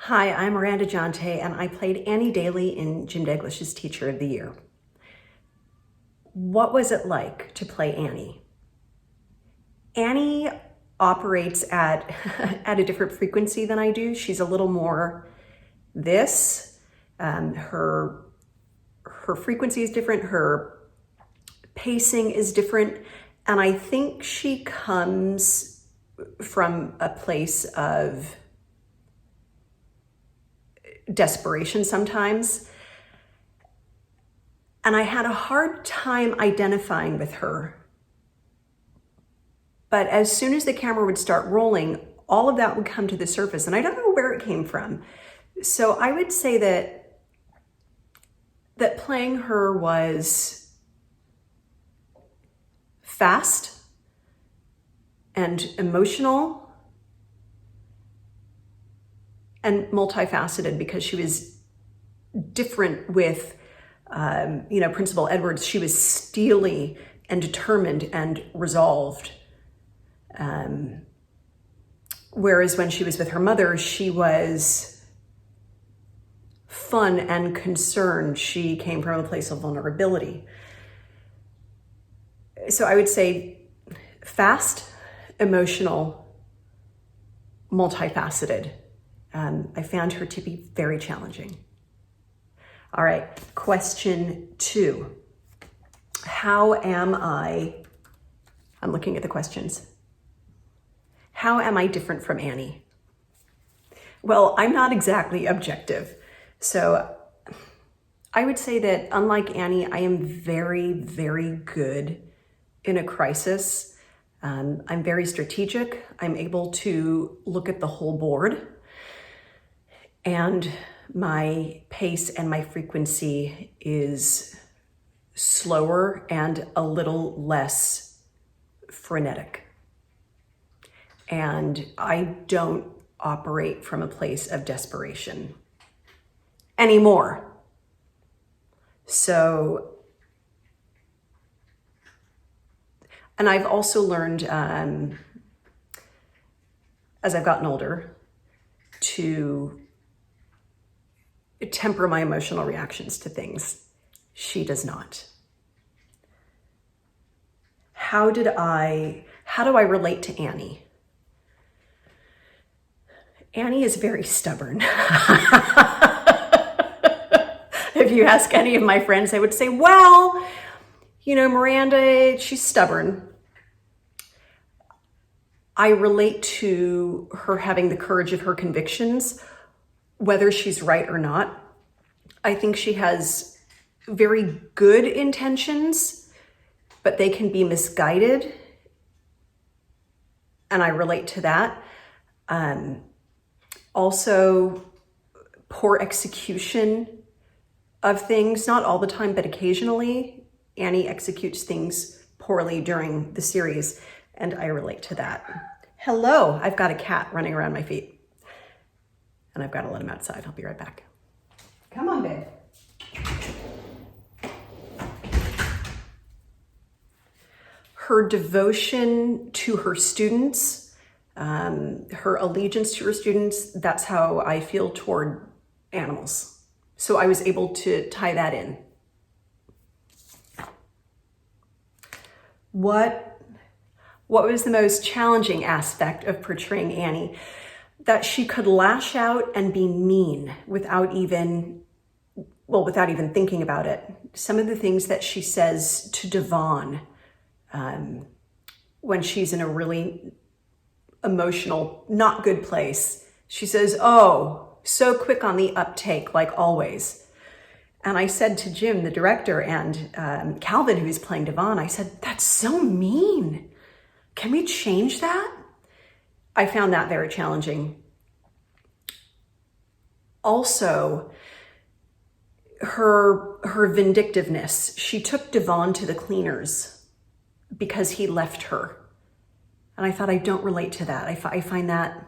Hi, I'm Miranda Jonté, and I played Annie Daly in Jim Dalglish's Teacher of the Year. What was it like to play Annie? Annie operates at, at a different frequency than I do. She's a little more this. Her frequency is different, her pacing is different, and I think she comes from a place of desperation sometimes. And I had a hard time identifying with her. But as soon as the camera would start rolling, all of that would come to the surface, and I don't know where it came from. So I would say that playing her was fast and emotional and multifaceted, because she was different with, Principal Edwards. She was steely and determined and resolved. Whereas when she was with her mother, she was fun and concerned. She came from a place of vulnerability. So I would say fast, emotional, multifaceted. I found her to be very challenging. All right, question 2. How am I, I'm looking at the questions. How am I different from Annie? Well, I'm not exactly objective. So I would say that unlike Annie, I am very, very good in a crisis. I'm very strategic. I'm able to look at the whole board. And my pace and my frequency is slower and a little less frenetic. And I don't operate from a place of desperation anymore. So, and I've also learned, as I've gotten older, to temper my emotional reactions to things. She does not. How do I relate to Annie? Annie is very stubborn. If you ask any of my friends, they would say, well, Miranda, she's stubborn. I relate to her having the courage of her convictions, whether she's right or not. I think she has very good intentions, but they can be misguided. And I relate to that. Also, poor execution of things, not all the time, but occasionally. Annie executes things poorly during the series, and I relate to that. Hello, I've got a cat running around my feet. And I've got to let him outside. I'll be right back. Come on, babe. Her devotion to her students, her allegiance to her students, that's how I feel toward animals. So I was able to tie that in. What was the most challenging aspect of portraying Annie? That she could lash out and be mean without even thinking about it. Some of the things that she says to Devon when she's in a really emotional, not good place. She says, oh, so quick on the uptake, like always. And I said to Jim, the director, and Calvin, who's playing Devon, I said, that's so mean. Can we change that? I found that very challenging. Also, her vindictiveness. She took Devon to the cleaners because he left her. And I thought, I don't relate to that. I find that.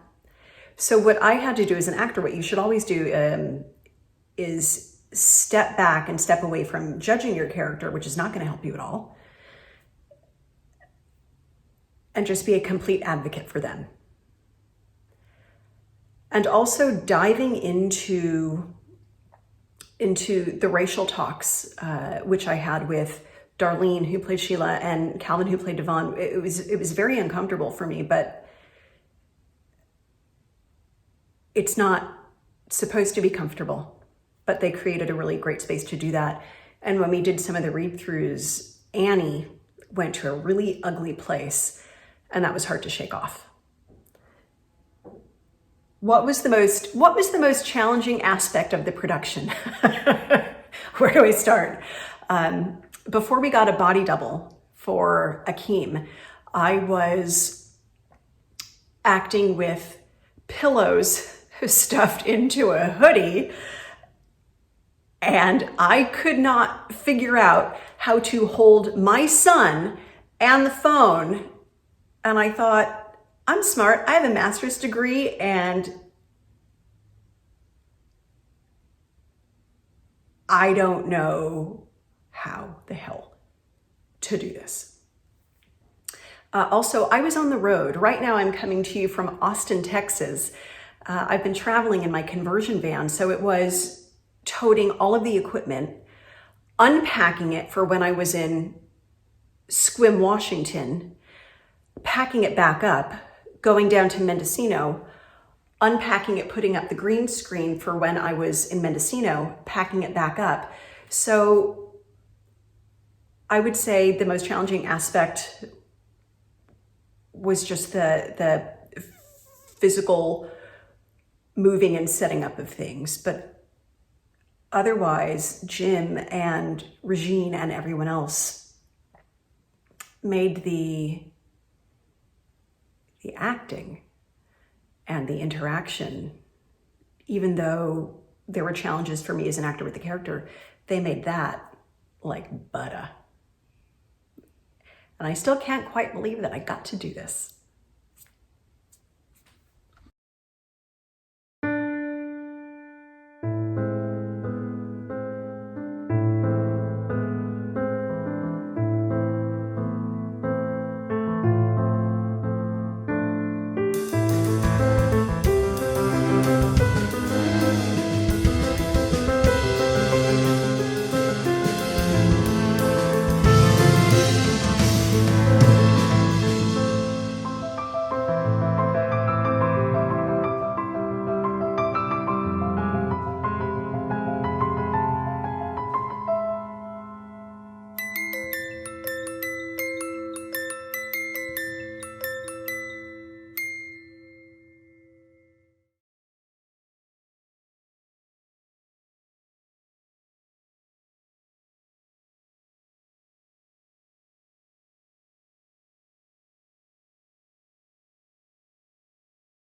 So what I had to do as an actor, what you should always do is step back and step away from judging your character, which is not going to help you at all, and just be a complete advocate for them. And also diving into the racial talks, which I had with Darlene, who played Sheila, and Calvin, who played Devon. It was very uncomfortable for me, but it's not supposed to be comfortable. But they created a really great space to do that. And when we did some of the read-throughs, Annie went to a really ugly place, and that was hard to shake off. What was the most challenging aspect of the production? Where do I start? Before we got a body double for Akeem, I was acting with pillows stuffed into a hoodie, and I could not figure out how to hold my son and the phone. And I thought, I'm smart. I have a master's degree, and I don't know how the hell to do this. Also, I was on the road. Right now I'm coming to you from Austin, Texas. I've been traveling in my conversion van, so it was toting all of the equipment, unpacking it for when I was in Sequim, Washington, packing it back up, going down to Mendocino, unpacking it, putting up the green screen for when I was in Mendocino, packing it back up. So I would say the most challenging aspect was just the physical moving and setting up of things. But otherwise, Jim and Regine and everyone else made the acting and the interaction, even though there were challenges for me as an actor with the character, they made that like butter. And I still can't quite believe that I got to do this.